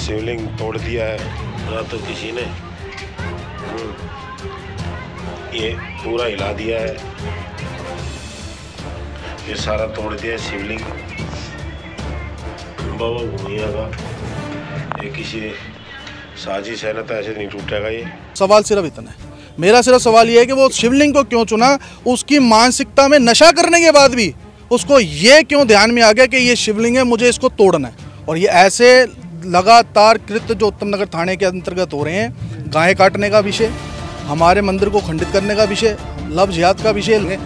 शिवलिंग तोड़ दिया है ना तो किसी ने ये पूरा हिला दिया है, ये सारा तोड़ दिया है शिवलिंग बाबा भूमिया का। ये किसी साजिश है ना, तो ऐसे नहीं टूटेगा ये। सवाल सिर्फ इतना है, मेरा सिर्फ सवाल ये है कि वो शिवलिंग को क्यों चुना। उसकी मानसिकता में नशा करने के बाद भी उसको ये क्यों ध्यान में आ गया कि ये शिवलिंग है, मुझे इसको तोड़ना है। और ये ऐसे लगातार कृत्य जो उत्तम नगर थाने के अंतर्गत हो रहे हैं, गाय काटने का विषय, हमारे मंदिर को खंडित करने का विषय, लव जिहाद का विषय,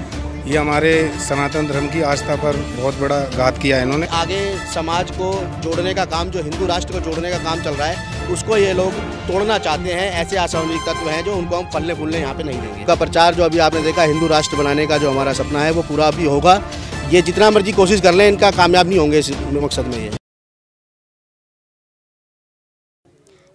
ये हमारे सनातन धर्म की आस्था पर बहुत बड़ा घात किया है इन्होंने। आगे समाज को जोड़ने का काम, जो हिंदू राष्ट्र को जोड़ने का काम चल रहा है, उसको ये लोग तोड़ना चाहते हैं। ऐसे असामाजिक तत्व हैं जो उनको हम फलने फूलने यहाँ पे नहीं देंगे। का प्रचार जो अभी आपने देखा, हिंदू राष्ट्र बनाने का जो हमारा सपना है वो पूरा भी होगा। ये जितना मर्जी कोशिश कर लें, इनका कामयाब नहीं होंगे इस मकसद में। ये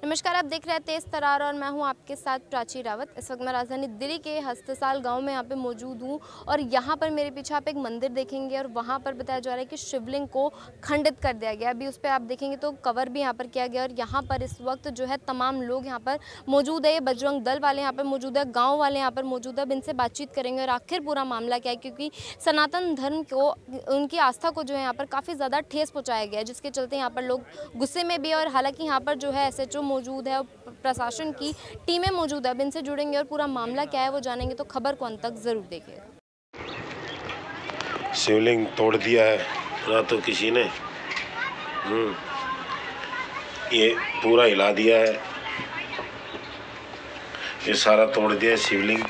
नमस्कार, आप देख रहे हैं तेज तरार और मैं हूं आपके साथ प्राची रावत। इस वक्त मैं राजधानी दिल्ली के हस्तसाल गांव में यहाँ पे मौजूद हूं और यहाँ पर मेरे पीछे आप एक मंदिर देखेंगे और वहाँ पर बताया जा रहा है कि शिवलिंग को खंडित कर दिया गया। अभी उस पर आप देखेंगे तो कवर भी यहाँ पर किया गया और यहाँ पर इस वक्त जो है तमाम लोग यहाँ पर मौजूद है। ये बजरंग दल वाले यहाँ पर मौजूद है, गाँव वाले यहाँ पर मौजूद है। अब इनसे बातचीत करेंगे और आखिर पूरा मामला क्या है, क्योंकि सनातन धर्म को, उनकी आस्था को जो है यहाँ पर काफ़ी ज़्यादा ठेस पहुँचाया गया है, जिसके चलते यहाँ पर लोग गुस्से में भी। और हालाँकि यहाँ पर जो है SHO मौजूद है, प्रशासन की टीमें मौजूद है। अब इनसे जुड़ेंगे और पूरा मामला क्या है वो जानेंगे, तो खबर को अंत तक जरूर देखिएगा। शिवलिंग तोड़ दिया है ना तो किसी ने ये पूरा हिला दिया है, ये सारा तोड़ दिया है शिवलिंग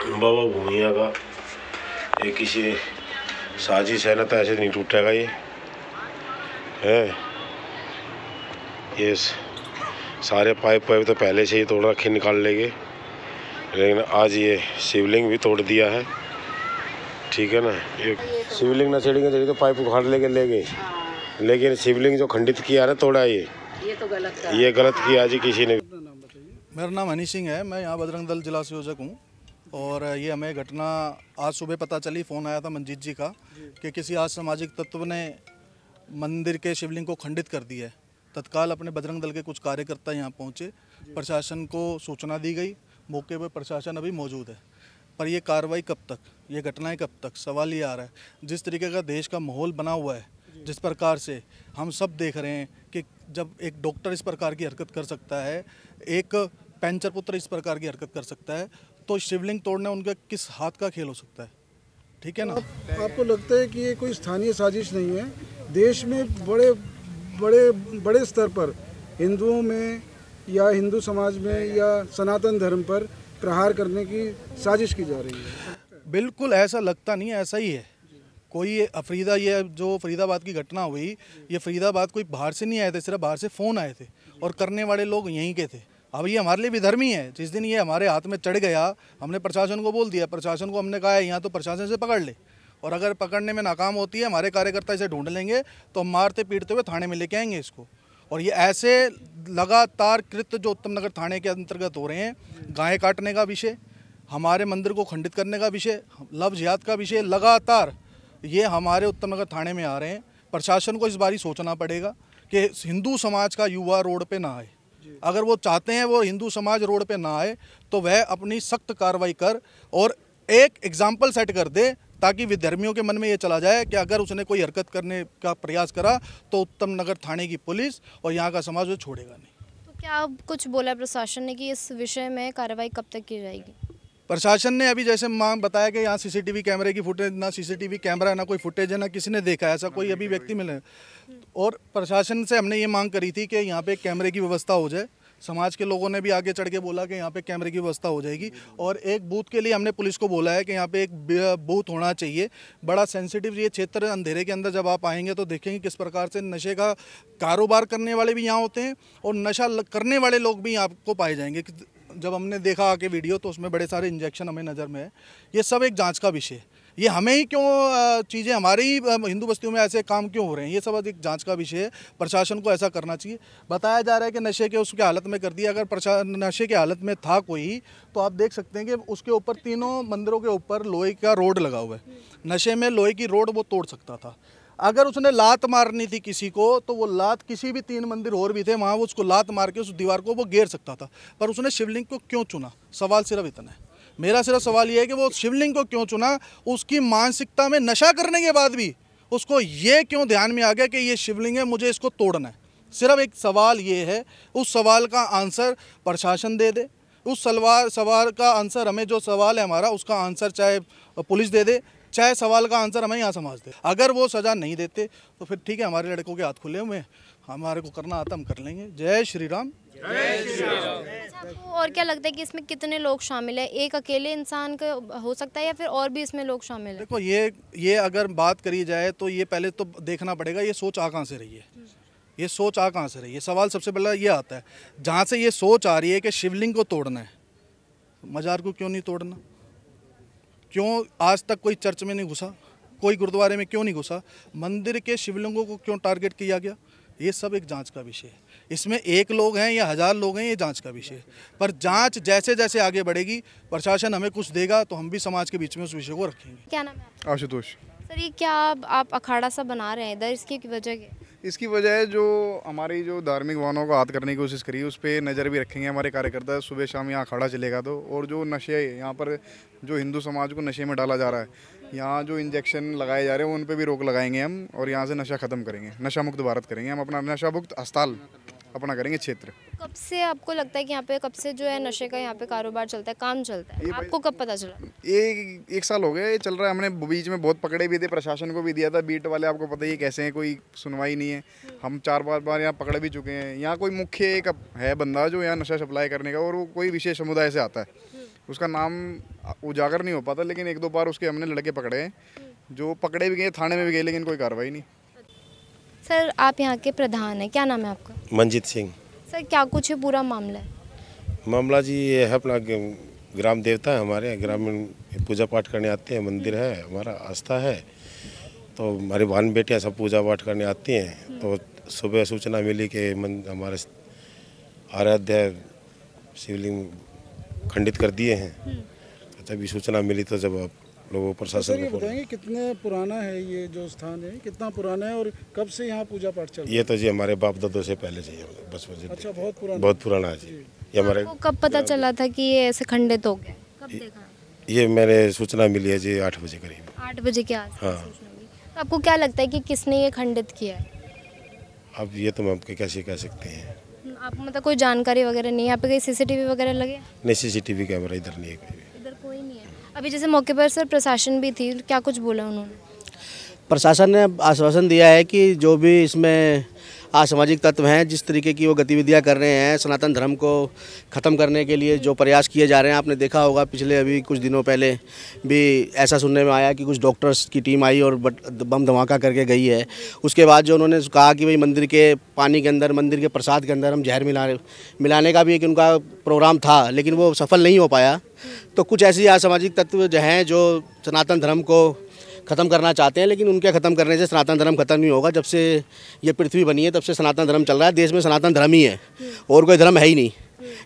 बाबा भूमिया का। ये किसी साजिश है ना, तो ऐसे नहीं टूटेगा ये है। ये सारे पाइप तो पहले से ही तोड़ रखे, निकाल लेंगे, लेकिन आज ये शिवलिंग भी तोड़ दिया है। ठीक है ना, ये शिवलिंग ना चढ़ेंगे तो पाइप उखाड़ लेके ले गए, लेकिन शिवलिंग जो खंडित किया है, तोड़ा ये तो गलत है। ये गलत किया जी किसी ने। मेरा नाम हनी सिंह है, मैं यहाँ बजरंग दल जिला संयोजक हूँ। और ये हमें घटना आज सुबह पता चली, फ़ोन आया था मंजीत जी का कि किसी असामाजिक तत्व ने मंदिर के शिवलिंग को खंडित कर दिया है। तत्काल अपने बजरंग दल के कुछ कार्यकर्ता यहाँ पहुँचे, प्रशासन को सूचना दी गई, मौके पर प्रशासन अभी मौजूद है। पर ये कार्रवाई कब तक, ये घटनाएं कब तक, सवाल ये आ रहा है। जिस तरीके का देश का माहौल बना हुआ है, जिस प्रकार से हम सब देख रहे हैं कि जब एक डॉक्टर इस प्रकार की हरकत कर सकता है, एक पैंचर पुत्र इस प्रकार की हरकत कर सकता है, तो शिवलिंग तोड़ना उनका किस हाथ का खेल हो सकता है। ठीक है ना। आपको लगता है कि ये कोई स्थानीय साजिश नहीं है? देश में बड़े स्तर पर हिंदुओं में या हिंदू समाज में या सनातन धर्म पर प्रहार करने की साजिश की जा रही है। बिल्कुल ऐसा लगता नहीं है, ऐसा ही है। कोई ये जो फरीदाबाद की घटना हुई, ये फरीदाबाद कोई बाहर से नहीं आए थे, सिर्फ बाहर से फ़ोन आए थे और करने वाले लोग यहीं के थे। अब ये हमारे लिए भी धर्मी है। जिस दिन ये हमारे हाथ में चढ़ गया, हमने प्रशासन को बोल दिया, प्रशासन को हमने कहा है यहाँ तो प्रशासन से पकड़ ले, और अगर पकड़ने में नाकाम होती है, हमारे कार्यकर्ता इसे ढूंढ लेंगे तो हम मारते पीटते हुए थाने में लेके आएंगे इसको। और ये ऐसे लगातार कृत्य जो उत्तम नगर थाने के अंतर्गत हो रहे हैं, गाय काटने का विषय, हमारे मंदिर को खंडित करने का विषय, लव जिहाद का विषय, लगातार ये हमारे उत्तम नगर थाने में आ रहे हैं। प्रशासन को इस बारी सोचना पड़ेगा कि हिंदू समाज का युवा रोड पे ना आए। अगर वो चाहते हैं वो हिंदू समाज रोड पे ना आए, तो वह अपनी सख्त कार्रवाई कर और एक एग्जाम्पल सेट कर दे, ताकि विधर्मियों के मन में ये चला जाए कि अगर उसने कोई हरकत करने का प्रयास करा तो उत्तम नगर थाने की पुलिस और यहाँ का समाज वो छोड़ेगा नहीं। तो क्या अब कुछ बोला प्रशासन ने कि इस विषय में कार्रवाई कब तक की जाएगी? प्रशासन ने अभी जैसे मांग बताया कि यहाँ CCTV कैमरे की फुटेज, ना CCTV कैमरा, ना कोई फुटेज है, ना किसी ने देखा, ऐसा कोई अभी व्यक्ति मिले। और प्रशासन से हमने ये मांग करी थी कि यहाँ पे कैमरे की व्यवस्था हो जाए। समाज के लोगों ने भी आगे चढ़ के बोला कि यहाँ पे कैमरे की व्यवस्था हो जाएगी। और एक बूथ के लिए हमने पुलिस को बोला है कि यहाँ पे एक बूथ होना चाहिए। बड़ा सेंसिटिव ये क्षेत्र, अंधेरे के अंदर जब आप आएंगे तो देखेंगे किस प्रकार से नशे का कारोबार करने वाले भी यहाँ होते हैं और नशा करने वाले लोग भी आपको पाए जाएंगे। जब हमने देखा आके वीडियो तो उसमें बड़े सारे इंजेक्शन हमें नज़र में है। ये सब एक जांच का विषय है। ये हमें ही क्यों चीज़ें, हमारी ही हिंदू बस्तियों में ऐसे काम क्यों हो रहे हैं, ये सब एक जांच का विषय है। प्रशासन को ऐसा करना चाहिए। बताया जा रहा है कि नशे के उसके हालत में कर दिया। अगर नशे के हालत में था कोई, तो आप देख सकते हैं कि उसके ऊपर तीनों मंदिरों के ऊपर लोहे का रोड लगा हुआ है। नशे में लोहे की रोड वो तोड़ सकता था। अगर उसने लात मारनी थी किसी को तो वो लात किसी भी 3 मंदिर और भी थे वहाँ वो उसको लात मार के उस दीवार को वो घेर सकता था, पर उसने शिवलिंग को क्यों चुना? सवाल सिर्फ इतना है। मेरा सिर्फ सवाल ये है कि वो शिवलिंग को क्यों चुना? उसकी मानसिकता में नशा करने के बाद भी उसको ये क्यों ध्यान में आ गया कि ये शिवलिंग है, मुझे इसको तोड़ना है? सिर्फ एक सवाल ये है, उस सवाल का आंसर प्रशासन दे दे, उस सवाल का आंसर हमें, जो सवाल है हमारा उसका आंसर चाहे पुलिस दे दे, चाहे सवाल का आंसर हमें यहाँ समाज दे। अगर वो सज़ा नहीं देते तो फिर ठीक है, हमारे लड़कों के हाथ खुले हुए हैं, हमारे को करना आता हम कर लेंगे। जय श्री राम। आपको और क्या लगता है कि इसमें कितने लोग शामिल हैं? एक अकेले इंसान का हो सकता है या फिर और भी इसमें लोग शामिल हैं? देखो ये अगर बात करी जाए तो ये पहले तो देखना पड़ेगा ये सोच आ कहाँ से रही है, ये सोच आ कहाँ से रही है। सवाल सबसे पहला ये आता है, जहाँ से ये सोच आ रही है कि शिवलिंग को तोड़ना है, मज़ार को क्यों नहीं तोड़ना? क्यों आज तक कोई चर्च में नहीं घुसा, कोई गुरुद्वारे में क्यों नहीं घुसा, मंदिर के शिवलिंगों को क्यों टारगेट किया गया? ये सब एक जांच का विषय है। इसमें 1 लोग हैं या 1000 लोग हैं, ये जांच का विषय है। पर जांच जैसे जैसे आगे बढ़ेगी, प्रशासन हमें कुछ देगा तो हम भी समाज के बीच में उस विषय को रखेंगे। क्या नाम है आपका? आशुतोष। सर ये क्या आप अखाड़ा सा बना रहे हैं इधर, इसकी वजह क्या है? इसकी वजह है जो हमारी जो धार्मिक भावनाओं को हाथ करने की कोशिश करी, उस पर नज़र भी रखेंगे हमारे कार्यकर्ता। सुबह शाम यहाँ अखाड़ा चलेगा तो, और जो नशे यहाँ पर जो हिंदू समाज को नशे में डाला जा रहा है, यहाँ जो इंजेक्शन लगाए जा रहे हैं उन पे भी रोक लगाएंगे हम, और यहाँ से नशा ख़त्म करेंगे, नशा मुक्त भारत करेंगे हम, अपना नशा मुक्त अस्पताल अपना करेंगे क्षेत्र। कब से आपको लगता है कि यहाँ पे कब से जो है नशे का यहाँ पे कारोबार चलता है, काम चलता है? आपको कब पता चला? ये 1 साल हो गया ये चल रहा है। हमने बीच में बहुत पकड़े भी थे, प्रशासन को भी दिया था। बीट वाले आपको पता ही है कैसे हैं, कोई सुनवाई नहीं है। हम 4 बार यहाँ पकड़े भी चुके हैं। यहाँ कोई मुख्य एक है बंदा जो यहाँ नशा सप्लाई करने का, और वो कोई विशेष समुदाय से आता है, उसका नाम उजागर नहीं हो पाता, लेकिन 1-2 बार उसके हमने लड़के पकड़े हैं, जो पकड़े भी गए, थाने में भी गए, लेकिन कोई कार्रवाई नहीं। सर आप यहाँ के प्रधान हैं, क्या नाम है आपका? मंजीत सिंह। सर क्या कुछ है पूरा मामला है? मामला जी ये है, अपना ग्राम देवता है हमारे, ग्रामीण पूजा पाठ करने आते हैं, मंदिर है हमारा, आस्था है, तो हमारी बहन बेटियाँ सब पूजा पाठ करने आती हैं। तो सुबह सूचना मिली कि हमारे आराध्य शिवलिंग खंडित कर दिए हैं, तभी सूचना मिली। तो जब लोगों प्रशासन ये बताएंगे कितने पुराना है ये जो स्थान है, कितना पुराना है और कब से यहाँ पूजा पाठ चल रहा है? ये तो जी हमारे बाप दादों से पहले से बस। अच्छा, बहुत पुराना है जी। ये हमारे आपको कब पता चला था कि ये ऐसे खंडित हो गया? कब देखा? ये मैंने सूचना मिली है जी 8 बजे करीब। 8 बजे के आसपास हाँ। सूचना मिली। तो आपको क्या लगता है कि किसने ये खंडित किया है? अब ये तो हम कैसे कह सकते हैं। आपको मतलब कोई जानकारी वगैरह नहीं है? यहाँ पे कोई CCTV वगैरह लगे? नहीं, CCTV कैमरा इधर नहीं है कोई भी। इधर कोई नहीं है। अभी जैसे मौके पर सर प्रशासन भी थी, क्या कुछ बोला उन्होंने? प्रशासन ने आश्वासन दिया है कि जो भी इसमें असामाजिक तत्व हैं, जिस तरीके की वो गतिविधियां कर रहे हैं, सनातन धर्म को ख़त्म करने के लिए जो प्रयास किए जा रहे हैं, आपने देखा होगा पिछले अभी कुछ दिनों पहले भी ऐसा सुनने में आया कि कुछ डॉक्टर्स की टीम आई और बम धमाका करके गई है। उसके बाद जो उन्होंने कहा कि भाई मंदिर के पानी के अंदर, मंदिर के प्रसाद के अंदर हम जहर मिलाने का भी एक उनका प्रोग्राम था, लेकिन वो सफल नहीं हो पाया। तो कुछ ऐसी असामाजिक तत्व जो हैं जो सनातन धर्म को ख़त्म करना चाहते हैं, लेकिन उनके ख़त्म करने से सनातन धर्म ख़त्म नहीं होगा। जब से ये पृथ्वी बनी है तब से सनातन धर्म चल रहा है। देश में सनातन धर्म ही है और कोई धर्म है ही नहीं।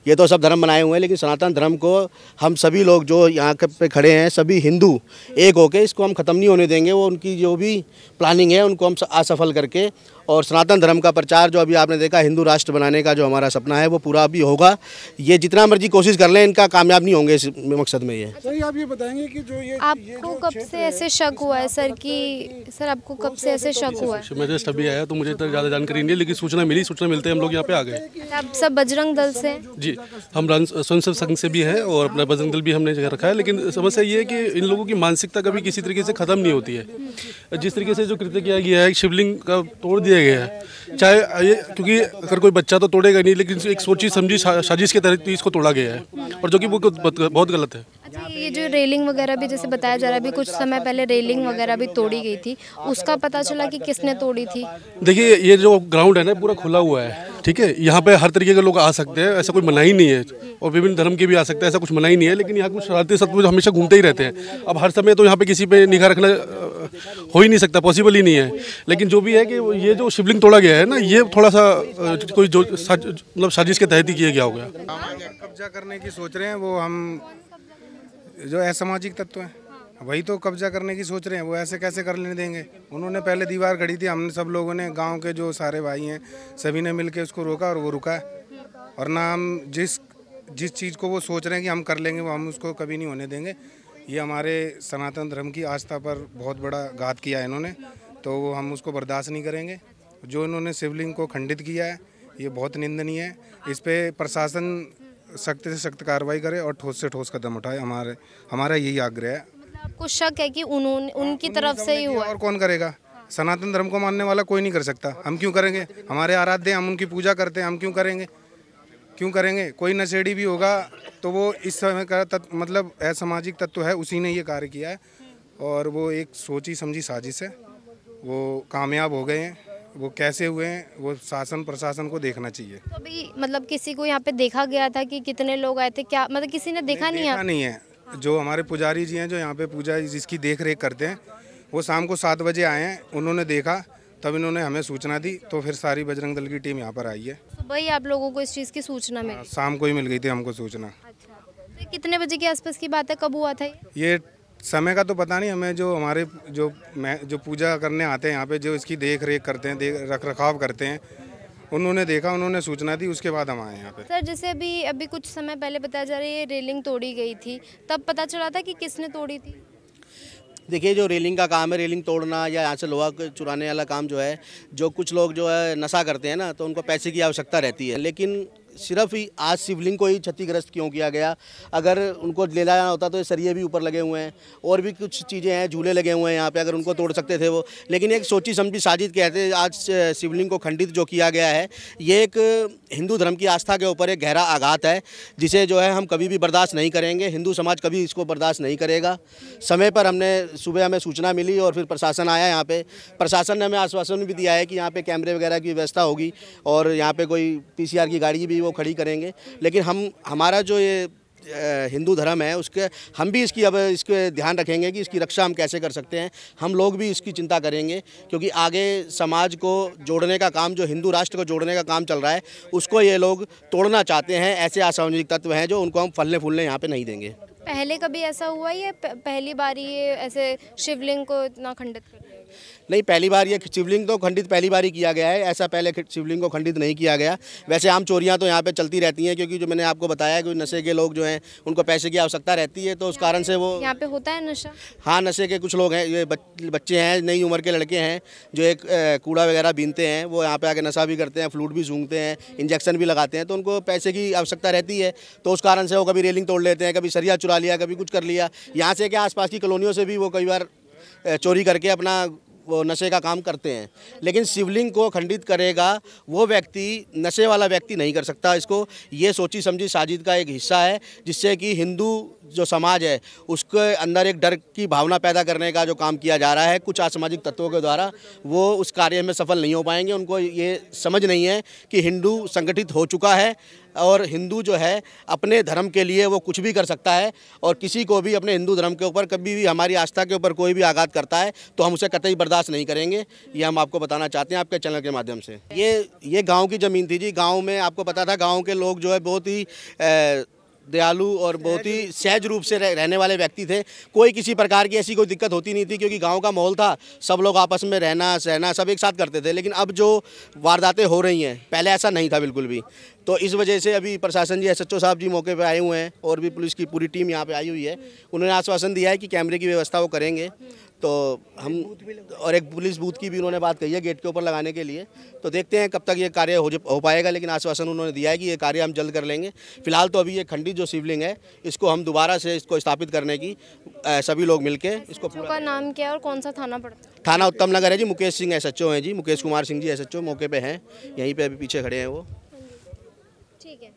ये तो सब धर्म बनाए हुए हैं, लेकिन सनातन धर्म को हम सभी लोग जो यहाँ पे खड़े हैं, सभी हिंदू एक होके इसको हम ख़त्म नहीं होने देंगे। वो उनकी जो भी प्लानिंग है उनको हम असफल करके, और सनातन धर्म का प्रचार जो अभी आपने देखा, हिंदू राष्ट्र बनाने का जो हमारा सपना है वो पूरा भी होगा। ये जितना मर्जी कोशिश कर लें, इनका कामयाब नहीं होंगे इस मकसद में। ये सर आप ये बताएंगे कि जो ये आपको कब से ऐसे शक हुआ है सर कि सर आपको कब से ऐसे शक हुआ है? मैं जस्ट अभी आया तो मुझे इतना ज़्यादा जानकारी नहीं है, लेकिन सूचना मिली, सूचना मिलते हम लोग यहाँ पे आ गए। आप सब बजरंग दल से? जी, हम स्वयं संघ से भी हैं और अपना बजरंग दल भी हमने जगह रखा है। लेकिन समस्या ये है कि इन लोगों की मानसिकता कभी किसी तरीके से ख़त्म नहीं होती है। जिस तरीके से जो कृत्य किया गया है, शिवलिंग का तोड़ दिया गया है, चाहे ये, क्योंकि अगर कोई बच्चा तो तोड़ेगा नहीं, लेकिन एक सोची समझी साजिश के तहत इसको तोड़ा गया है, और जो कि वो बहुत गलत है। अच्छा, ये जो रेलिंग वगैरह भी जैसे बताया जा रहा है, अभी कुछ समय पहले रेलिंग वगैरह भी तोड़ी गई थी, उसका पता चला कि किसने तोड़ी थी? देखिए, ये जो ग्राउंड है ना पूरा खुला हुआ है, ठीक है, यहाँ पे हर तरीके के लोग आ सकते हैं, ऐसा कोई मनाही नहीं है, और विभिन्न धर्म के भी आ सकते हैं, ऐसा कुछ मनाही नहीं है। लेकिन यहाँ कुछ शरारती सत्व हमेशा घूमते ही रहते हैं। अब हर समय तो यहाँ पे किसी पे निगाह रखना हो ही नहीं सकता, पॉसिबल ही नहीं है। लेकिन जो भी है कि ये जो शिवलिंग तोड़ा गया है ना, ये थोड़ा सा कोई जो मतलब साजिश के तहत ही किया गया होगा। कब्जा करने की सोच रहे हैं वो हम जो असामाजिक तत्व हैं, वही तो कब्जा करने की सोच रहे हैं, वो ऐसे कैसे कर लेने देंगे। उन्होंने पहले दीवार खड़ी थी, हमने सब लोगों ने, गांव के जो सारे भाई हैं सभी ने मिलके उसको रोका और वो रुका है। और ना हम जिस चीज़ को वो सोच रहे हैं कि हम कर लेंगे वो हम उसको कभी नहीं होने देंगे। ये हमारे सनातन धर्म की आस्था पर बहुत बड़ा घात किया है इन्होंने, तो वो हम उसको बर्दाश्त नहीं करेंगे। जो इन्होंने शिवलिंग को खंडित किया है ये बहुत निंदनीय है। इस पर प्रशासन सख्त से सख्त कार्रवाई करे और ठोस से ठोस कदम उठाए, हमारा यही आग्रह है। आपको शक है कि उन्होंने उनकी तरफ से ही हुआ? और कौन करेगा? सनातन धर्म को मानने वाला कोई नहीं कर सकता। हम क्यों करेंगे? हमारे आराध्य, हम उनकी पूजा करते हैं, हम क्यों करेंगे? कोई नशेड़ी भी होगा तो वो इस समय का मतलब असामाजिक तत्व है, उसी ने ये कार्य किया है और वो एक सोची समझी साजिश है। वो कामयाब हो गए हैं। वो कैसे हुए हैं वो शासन प्रशासन को देखना चाहिए। तो अभी मतलब किसी को यहाँ पे देखा गया था कि कितने लोग आए थे, क्या मतलब किसी ने देखा नहीं है? नहीं है। जो हमारे पुजारी जी हैं जो यहाँ पे पूजा जिसकी देख रेख करते हैं, वो शाम को 7 बजे आए हैं। उन्होंने देखा, तब इन्होंने हमें सूचना दी, तो फिर सारी बजरंग दल की टीम यहाँ पर आई है। सुबह ही आप लोगों को इस चीज़ की सूचना मिली? शाम को ही मिल गई थी हमको सूचना। अच्छा, तो कितने बजे के आसपास की बात है, कब हुआ था ये समय का तो पता नहीं हमें। जो हमारे जो पूजा करने आते हैं यहाँ पे, जो इसकी देख रेख करते हैं, रख रखाव करते हैं, उन्होंने देखा, उन्होंने सूचना दी, उसके बाद हम आए यहाँ पे। सर जैसे अभी कुछ समय पहले बताया जा रहा है ये रेलिंग तोड़ी गई थी, तब पता चला था कि किसने तोड़ी थी? देखिए, जो रेलिंग का काम है, रेलिंग तोड़ना या यहाँ से लोहा चुराने वाला काम जो है, जो कुछ लोग जो है नशा करते हैं ना, तो उनको पैसे की आवश्यकता रहती है। लेकिन सिर्फ ही आज शिवलिंग को ही क्षतिग्रस्त क्यों किया गया? अगर उनको ले जाना होता तो ये सरिये भी ऊपर लगे हुए हैं और भी कुछ चीज़ें हैं, झूले लगे हुए हैं यहाँ पे, अगर उनको तोड़ सकते थे वो। लेकिन एक सोची समझी साजिश कहते हैं, आज शिवलिंग को खंडित जो किया गया है, ये एक हिंदू धर्म की आस्था के ऊपर एक गहरा आघात है, जिसे जो है हम कभी भी बर्दाश्त नहीं करेंगे। हिंदू समाज कभी इसको बर्दाश्त नहीं करेगा। समय पर सुबह हमें सूचना मिली और फिर प्रशासन आया यहाँ पे। प्रशासन ने हमें आश्वासन भी दिया है कि यहाँ पे कैमरे वगैरह की व्यवस्था होगी और यहाँ पे कोई PCR की गाड़ी भी वो खड़ी करेंगे। लेकिन हमारा जो ये हिंदू धर्म है उसके हम भी इसके ध्यान रखेंगे कि इसकी रक्षा हम कैसे कर सकते हैं। हम लोग भी इसकी चिंता करेंगे, क्योंकि आगे समाज को जोड़ने का काम, जो हिंदू राष्ट्र को जोड़ने का काम चल रहा है, उसको ये लोग तोड़ना चाहते हैं। ऐसे असामाजिक तत्व हैं जो उनको हम फलने फूलने यहाँ पे नहीं देंगे। पहले कभी ऐसा हुआ या पहली बार ये ऐसे शिवलिंग को इतना खंडित कर दिया? नहीं, पहली बार ये शिवलिंग तो खंडित पहली बार ही किया गया है। ऐसा पहले शिवलिंग को खंडित नहीं किया गया। वैसे आम चोरियां तो यहाँ पे चलती रहती हैं, क्योंकि जो मैंने आपको बताया कि नशे के लोग जो हैं उनको पैसे की आवश्यकता रहती है, तो उस कारण से वो यहाँ पे होता है नशा। हाँ, नशे के कुछ लोग हैं, ये बच्चे हैं, नई उम्र के लड़के हैं, जो एक कूड़ा वगैरह बीनते हैं, वो यहाँ पे आके नशा भी करते हैं, फ्लूट भी सूंघते हैं, इंजेक्शन भी लगाते हैं, तो उनको पैसे की आवश्यकता रहती है। तो उस कारण से वो कभी रेलिंग तोड़ लेते हैं, कभी सरिया चुरा लिया, कभी कुछ कर लिया। यहाँ से क्या आसपास की कॉलोनियों से भी वो कई बार चोरी करके अपना वो नशे का काम करते हैं। लेकिन शिवलिंग को खंडित करेगा वो व्यक्ति, नशे वाला व्यक्ति नहीं कर सकता इसको। ये सोची समझी साजिश का एक हिस्सा है, जिससे कि हिंदू जो समाज है उसके अंदर एक डर की भावना पैदा करने का जो काम किया जा रहा है कुछ असामाजिक तत्वों के द्वारा, वो उस कार्य में सफल नहीं हो पाएंगे। उनको ये समझ नहीं है कि हिंदू संगठित हो चुका है और हिंदू जो है अपने धर्म के लिए वो कुछ भी कर सकता है, और किसी को भी अपने हिंदू धर्म के ऊपर कभी भी, हमारी आस्था के ऊपर कोई भी आघात करता है तो हम उसे कतई बर्दाश्त नहीं करेंगे। ये हम आपको बताना चाहते हैं आपके चैनल के माध्यम से। ये गांव की ज़मीन थी जी। गांव में आपको पता था, गांव के लोग जो है बहुत ही दयालु और बहुत ही सहज रूप से रहने वाले व्यक्ति थे। कोई किसी प्रकार की ऐसी कोई दिक्कत होती नहीं थी, क्योंकि गांव का माहौल था, सब लोग आपस में रहना सहना सब एक साथ करते थे। लेकिन अब जो वारदातें हो रही हैं, पहले ऐसा नहीं था बिल्कुल भी। तो इस वजह से अभी प्रशासन जी, SHO साहब जी मौके पे आए हुए हैं और भी पुलिस की पूरी टीम यहाँ पे आई हुई है। उन्होंने आश्वासन दिया है कि कैमरे की व्यवस्था वो करेंगे। तो हम और एक पुलिस बूथ की भी उन्होंने बात कही है गेट के ऊपर लगाने के लिए। तो देखते हैं कब तक ये कार्य हो पाएगा, लेकिन आश्वासन उन्होंने दिया है कि ये कार्य हम जल्द कर लेंगे। फिलहाल तो अभी ये खंडित जो शिवलिंग है, इसको हम दोबारा से इसको स्थापित करने की सभी लोग मिलके इसको पूरा। का नाम क्या है और कौन सा थाना पड़ता है? थाना उत्तम नगर है जी। मुकेश सिंह SHO हैं जी, मुकेश कुमार सिंह जी SHO मौके पे हैं, यहीं पे अभी पीछे खड़े हैं वो। ठीक है,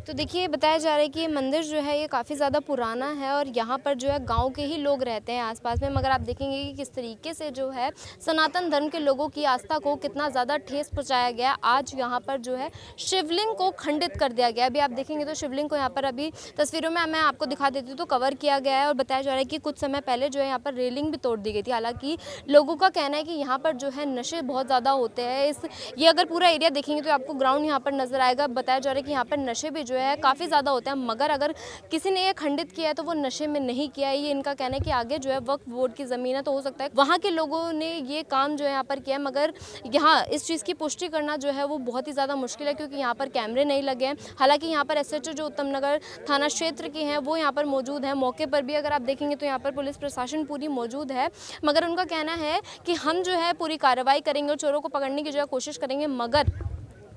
तो देखिए बताया जा रहा है कि ये मंदिर जो है ये काफ़ी ज़्यादा पुराना है और यहाँ पर जो है गांव के ही लोग रहते हैं आसपास में। मगर आप देखेंगे कि किस तरीके से जो है सनातन धर्म के लोगों की आस्था को कितना ज़्यादा ठेस पहुँचाया गया। आज यहाँ पर जो है शिवलिंग को खंडित कर दिया गया। अभी आप देखेंगे तो शिवलिंग को यहाँ पर अभी तस्वीरों में मैं आपको दिखा देती हूँ तो कवर किया गया है और बताया जा रहा है कि कुछ समय पहले जो है यहाँ पर रेलिंग भी तोड़ दी गई थी। हालाँकि लोगों का कहना है कि यहाँ पर जो है नशे बहुत ज़्यादा होते हैं। ये अगर पूरा एरिया देखेंगे तो आपको ग्राउंड यहाँ पर नज़र आएगा। बताया जा रहा है कि यहाँ पर नशे भी जो है काफ़ी ज़्यादा होते हैं, मगर अगर किसी ने ये खंडित किया है तो वो नशे में नहीं किया है। ये इनका कहना है कि आगे जो है वक्फ बोर्ड की ज़मीन है तो हो सकता है वहाँ के लोगों ने ये काम जो है यहाँ पर किया है, मगर यहाँ इस चीज़ की पुष्टि करना जो है वो बहुत ही ज़्यादा मुश्किल है, क्योंकि यहाँ पर कैमरे नहीं लगे हैं। हालांकि यहाँ पर SHO जो उत्तम नगर थाना क्षेत्र के हैं वो यहाँ पर मौजूद हैं। मौके पर भी अगर आप देखेंगे तो यहाँ पर पुलिस प्रशासन पूरी मौजूद है, मगर उनका कहना है कि हम जो है पूरी कार्रवाई करेंगे और चोरों को पकड़ने की जो है कोशिश करेंगे। मगर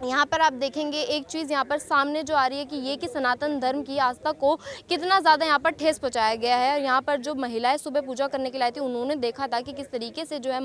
यहाँ पर आप देखेंगे एक चीज़ यहाँ पर सामने जो आ रही है कि ये कि सनातन धर्म की आस्था को कितना ज़्यादा यहाँ पर ठेस पहुँचाया गया है। यहाँ पर जो महिलाएं सुबह पूजा करने के लिए आई थी उन्होंने देखा था कि किस तरीके से जो है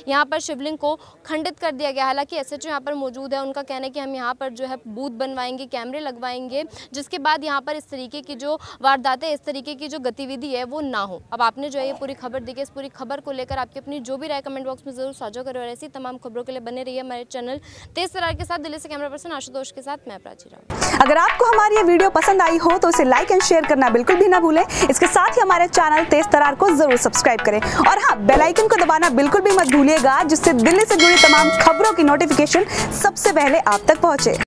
यहाँ पर शिवलिंग को खंडित कर दिया गया। हालांकि SHO यहाँ पर मौजूद है, उनका कहना है कि हम यहाँ पर जो है बूथ बनवाएंगे, कैमरे लगवाएंगे, जिसके बाद यहाँ पर इस तरीके की जो वारदातें, इस तरीके की जो गतिविधि है वो ना हो। अब आपने जो है ये पूरी खबर देखी, इस पूरी खबर को लेकर आपकी अपनी जो भी राय कमेंट बॉक्स में जरूर साझा करें और ऐसी तमाम खबरों के लिए बने रहिए हमारे चैनल तेज तरार के साथ। से कैमरा पर्सन आशुतोष के साथ मैं प्राची रावत। अगर आपको हमारी ये वीडियो पसंद आई हो तो इसे लाइक एंड शेयर करना बिल्कुल भी ना भूलें। इसके साथ ही हमारे चैनल तेज तरार को जरूर सब्सक्राइब करें और हाँ, बेल आइकन को दबाना बिल्कुल भी मत भूलिएगा, जिससे दिल्ली से जुड़ी तमाम खबरों की नोटिफिकेशन सबसे पहले आप तक पहुंचे।